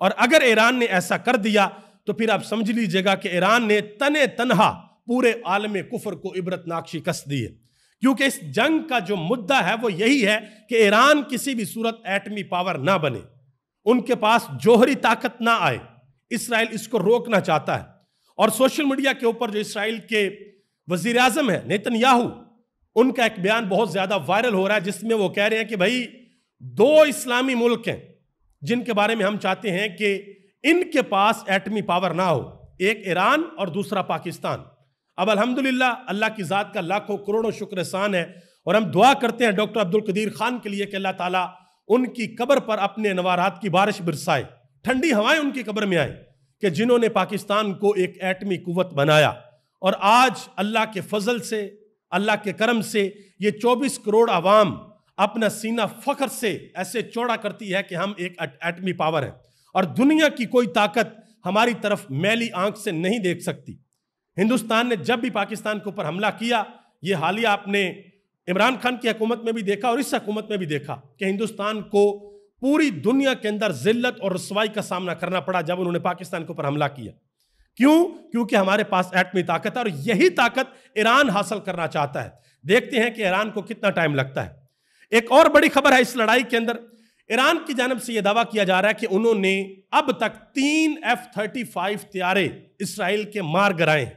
اور اگر ایران نے ایسا کر دیا تو پھر آپ سمجھ لیجئے گا کہ ایران نے تنے تنہا پورے عالم کفر کو عبرتناک شکست دی ہے، کیونکہ اس جنگ کا جو مدعا ہے وہ یہی ہے کہ ایران کسی بھی صورت ایٹمی پاور نہ بنے، ان کے پاس جوہری طاقت نہ آئے۔ اسرائیل اس کو روکنا چاہتا ہے، اور سوشل میڈیا کے اوپر جو اسرائیل کے وزیر اعظم ہے نیتن یاہو، ان کا ایک بیان بہت زیادہ وائرل ہو رہا ہے جس میں وہ کہہ رہے ہیں کہ بھائی 2 اسلامی ملک ہیں جن کے بارے میں ہم چاہتے ہیں کہ ان کے پاس ایٹمی پاور نہ ہو، ایک ایران اور دوسرا پاکستان۔ اب الحمدللہ اللہ کی ذات کا لاکھوں کروڑوں شکر احسان ہے، اور ہم دعا کرتے ہیں ڈاکٹر عبدالقدیر خان کے لیے کہ اللہ تعالیٰ ان کی قبر پر اپنے انوارات کی بارش برسائے، ٹھنڈی ہوائیں ان کی قبر میں آئیں، کہ جنہوں نے پاکستان کو ایک ایٹمی قوت بنایا۔ اور آج اللہ کے فضل سے، اللہ کے کرم سے یہ 24 کروڑ عوام اپنا سینہ فخر سے ایسے چوڑا کرتی ہے کہ ہم ایک ایٹمی پاور ہیں، اور دنیا کی کوئی طاقت ہماری طرف میلی آنکھ سے نہیں دیکھ سکتی۔ ہندوستان نے جب بھی پاکستان کے اوپر حملہ کیا، یہ حالیہ آپ نے عمران خان کی حکومت میں بھی دیکھا اور اس حکومت میں بھی دیکھا کہ ہندوستان کو پوری دنیا کے اندر ذلت اور رسوائی کا سامنا کرنا پڑا جب انہوں نے پاکستان کے اوپر حملہ کیا۔ کیوں؟ کیونکہ ہمارے پاس ایٹمی طاقت ہے، اور یہی طاقت ایران حاصل کرنا چاہتا ہے۔ دیکھتے ہیں کہ ایران کو کتنا ٹائم لگتا ہے۔ ایک اور بڑی خبر ہے اس لڑائی کے اندر، ایران کی جانب سے یہ دعویٰ کیا جا رہا ہے کہ انہوں نے اب تک 3 F-35 طیارے اسرائیل کے مار گرائے ہیں۔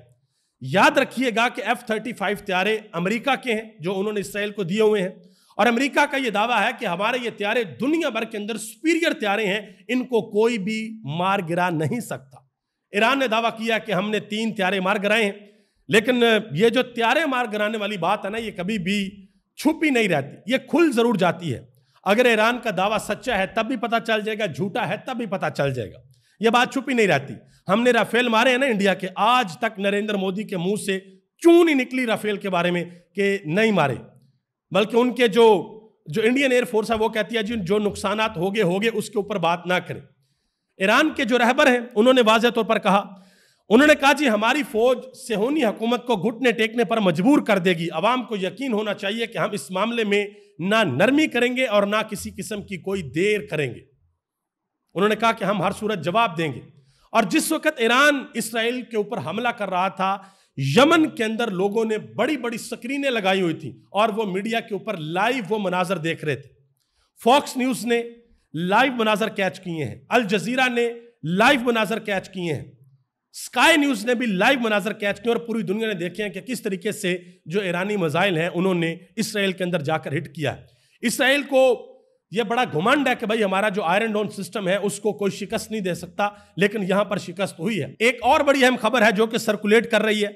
یاد رکھیے گا کہ F-35 طیارے امریکہ کے ہیں جو انہوں نے اسرائیل کو دیے ہوئے ہیں، اور امریکہ کا یہ دعویٰ ہے کہ ہمارے یہ طیارے دنیا بھر کے اندر سپیریئر طیارے ہیں، ان کو کوئی بھی مار گرا نہیں سکتا۔ ایران نے دعویٰ کیا کہ ہم نے 3 طیارے مار گرائے ہیں، لیکن یہ جو طیارے مار گرانے والی بات ہے نا، یہ کبھی بھی چھپی نہیں رہتی، یہ کھل ضرور جاتی ہے۔ اگر ایران کا دعویٰ سچا ہے تب بھی پتہ چل جائے گا، جھوٹا ہے تب بھی پتہ چل جائے گا، یہ بات چھپی نہیں رہتی۔ ہم نے رافیل مارے ہیں نا انڈیا کے، آج تک نریندر مودی کے منہ سے چوں نہیں نکلی رافیل کے بارے میں کہ نہیں مارے، بلکہ ان کے جو انڈین ایئر فورس ہے وہ کہتی ہے جو نقصانات ہوگے اس کے اوپر بات نہ کریں۔ ایران کے جو رہبر ہیں انہوں نے واضح طور پر کہا، انہوں نے کہا جی ہماری فوج صہیونی حکومت کو گھٹنے ٹیکنے پر مجبور کر دے گی، عوام کو یقین ہونا چاہیے کہ ہم اس معاملے میں نہ نرمی کریں گے اور نہ کسی قسم کی کوئی دیر کریں گے۔ انہوں نے کہا کہ ہم ہر صورت جواب دیں گے۔ اور جس وقت ایران اسرائیل کے اوپر حملہ کر رہا تھا، یمن کے اندر لوگوں نے بڑی بڑی سکرینیں لگائی ہوئی تھیں اور وہ میڈیا کے اوپر لائیو وہ مناظر دیکھ رہے تھے۔ فاکس نیوز نے لائیو مناظر کیچ کیے ہیں، الجزیرہ نے لائیو مناظر کیچ کیے ہیں، اسکائی نیوز نے بھی لائیو مناظر کیچ کیے، اور پوری دنیا نے دیکھے ہیں کہ کس طریقے سے جو ایرانی میزائل ہیں انہوں نے اسرائیل کے اندر جا کر ہٹ کیا ہے۔ اسرائیل کو یہ بڑا گھمنڈ ہے کہ بھائی ہمارا جو آئرن ڈوم سسٹم ہے اس کو کوئی شکست نہیں دے سکتا، لیکن یہاں پر شکست ہوئی ہے۔ ایک اور بڑی اہم خبر ہے جو کہ سرکولیٹ کر رہی ہے،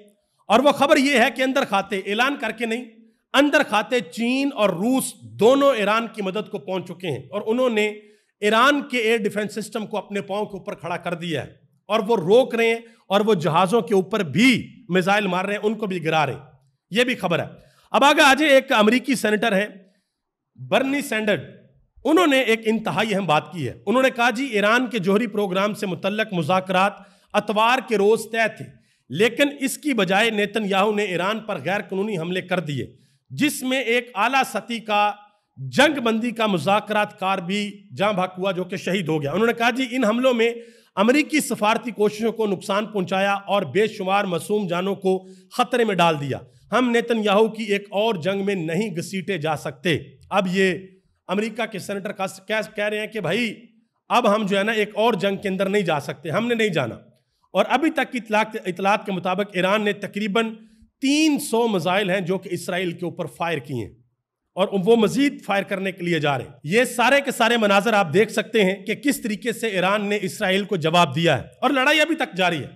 اور وہ خبر یہ ہے کہ اندر کھاتے، اعلان کر کے نہیں، اندر کھاتے چین اور روس دونوں ایران کی مدد کو پہنچ چکے ہیں، اور انہوں نے ایران کے ایئر ڈیفنس سسٹم کو اپنے پاؤں کے اوپر کھڑا کر دیا ہے، اور وہ روک رہے ہیں، اور وہ جہازوں کے اوپر بھی میزائل مار رہے ہیں، ان کو بھی گرا رہے ہیں۔ یہ بھی خبر ہے۔ اب آگے آجے، ایک امریکی سینیٹر ہے برنی سینڈرز، انہوں نے ایک انتہائی اہم بات کی ہے۔ انہوں نے کہا جی ایران کے جوہری پروگرام سے متعلق مذاکرات اتوار کے روز طے تھے، لیکن اس کی بجائے نیتن یاہو نے ایران پر غیر قانونی حملے کر دیے، جس میں ایک اعلیٰ سطح کا جنگ بندی کا مذاکرات کار بھی جاں بحق ہوا جو کہ شہید ہو گیا۔ انہوں نے کہا جی ان حملوں میں امریکی سفارتی کوششوں کو نقصان پہنچایا اور بے شمار معصوم جانوں کو خطرے میں ڈال دیا۔ ہم نیتن یاہو کی ایک اور جنگ میں نہیں گھسیٹے جا سکتے۔ اب یہ امریکہ کے سینیٹر کہہ رہے ہیں کہ بھائی اب ہم جو ہے نا ایک اور جنگ کے اندر نہیں جا سکتے، ہم نے نہیں جانا۔ اور ابھی تک کی اطلاعات کے مطابق ایران نے تقریباً 300 میزائل ہیں جو کہ اسرائیل کے اوپر فائر کیے ہیں، اور وہ مزید فائر کرنے کے لیے جا رہے ہیں۔ یہ سارے کے سارے مناظر آپ دیکھ سکتے ہیں کہ کس طریقے سے ایران نے اسرائیل کو جواب دیا ہے، اور لڑائی ابھی تک جاری ہے۔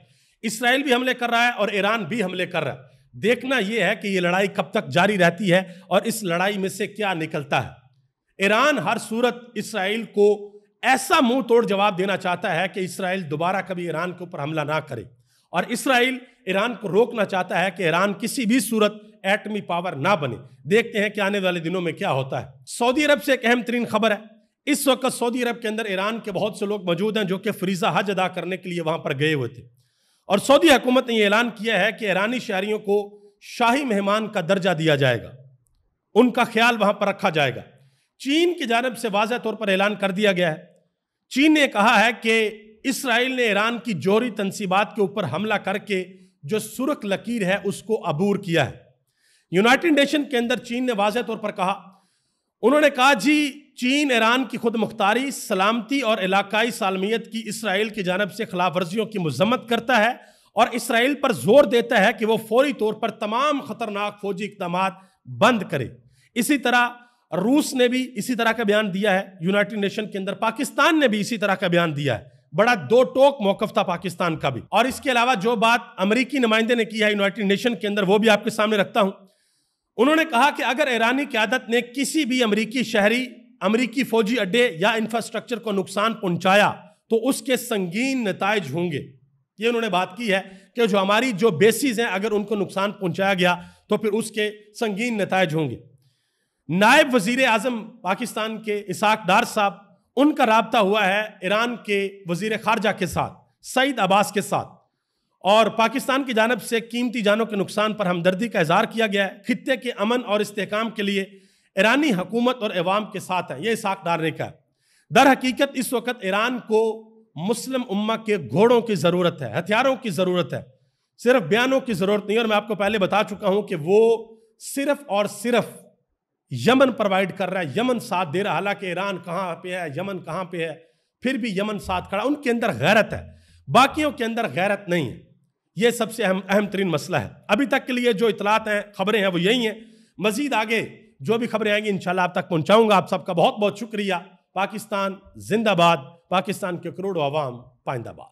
اسرائیل بھی حملے کر رہا ہے اور ایران بھی حملے کر رہا ہے۔ دیکھنا یہ ہے کہ یہ لڑائی کب تک جاری رہتی ہے اور اس لڑائی میں سے کیا نکلتا ہے۔ ایران ہر صورت اسرائیل کو ایسا منہ توڑ جواب دینا چاہتا ہے کہ اسرائیل دوبارہ کبھی ایران کے اوپر حملہ نہ کرے، اور اسرائیل ایران کو روکنا چاہتا ہے کہ ایران کسی بھی صورت ایٹمی پاور نہ بنے۔ دیکھتے ہیں کہ آنے والے دنوں میں کیا ہوتا ہے۔ سعودی عرب سے ایک اہم ترین خبر ہے۔ اس وقت سعودی عرب کے اندر ایران کے بہت سے لوگ موجود ہیں جو کہ فریضہ حج ادا کرنے کے لیے وہاں پر گئے ہوئے تھے، اور سعودی حکومت نے یہ اعلان کیا ہے کہ ایرانی شہریوں کو شاہی مہمان کا درجہ دیا جائے گا، ان کا خیال وہاں پر رکھا جائے گا۔ چین کی جانب سے واضح طور پر اعلان کر دیا گیا ہے، چین نے کہا ہے کہ اسرائیل نے ایران کی جوہری تنصیبات کے اوپر حملہ کر کے جو سرخ لکیر ہے اس کو عبور کیا ہے۔ یونائٹڈ نیشن کے اندر چین نے واضح طور پر کہا، انہوں نے کہا جی چین ایران کی خود مختاری، سلامتی اور علاقائی سالمیت کی اسرائیل کی جانب سے خلاف ورزیوں کی مذمت کرتا ہے اور اسرائیل پر زور دیتا ہے کہ وہ فوری طور پر تمام خطرناک فوجی اقدامات بند کرے۔ اسی طرح روس نے بھی اسی طرح کا بیان دیا ہے یونائٹڈ نیشن کے اندر، پاکستان نے بھی اسی طرح کا بیان دیا ہے۔ بڑا دو ٹوک موقف تھا پاکستان کا بھی۔ اور اس کے علاوہ جو بات امریکی نمائندے نے کی ہے یونائٹڈ نیشن کے اندر وہ بھی آپ کے سامنے رکھتا ہوں۔ انہوں نے کہا کہ اگر ایرانی قیادت نے کسی بھی امریکی شہری، امریکی فوجی اڈے یا انفراسٹرکچر کو نقصان پہنچایا تو اس کے سنگین نتائج ہوں گے۔ یہ انہوں نے بات کی ہے کہ جو ہماری جو بیسز ہیں اگر ان کو نقصان پہنچایا گیا تو پھر اس کے سنگین نتائج ہوں گے۔ نائب وزیر اعظم پاکستان کے اسحاق ڈار صاحب، ان کا رابطہ ہوا ہے ایران کے وزیر خارجہ کے ساتھ، سعید عباس کے ساتھ، اور پاکستان کی جانب سے قیمتی جانوں کے نقصان پر ہمدردی کا اظہار کیا گیا ہے۔ خطے کے امن اور استحکام کے لیے ایرانی حکومت اور عوام کے ساتھ ہیں، یہ اسحاق ڈار نے کہا۔ در حقیقت اس وقت ایران کو مسلم امہ کے گھوڑوں کی ضرورت ہے، ہتھیاروں کی ضرورت ہے، صرف بیانوں کی ضرورت نہیں۔ اور میں آپ کو پہلے بتا چکا ہوں کہ وہ صرف اور صرف یمن پروائیڈ کر رہا ہے، یمن ساتھ دے رہا، حالانکہ ایران کہاں پہ ہے، یمن کہاں پہ ہے، پھر بھی یمن ساتھ کھڑا۔ ان کے اندر غیرت ہے، باقیوں کے اندر غیرت نہیں ہے۔ یہ سب سے اہم ترین مسئلہ ہے۔ ابھی تک کے لیے جو اطلاعات ہیں، خبریں ہیں، وہ یہی ہیں۔ مزید آگے جو بھی خبریں آئیں گی انشاءاللہ آپ تک پہنچاؤں گا۔ آپ سب کا بہت بہت شکریہ۔ پاکستان زندہ باد، پاکستان کے کروڑوں عوام پائندہ باد۔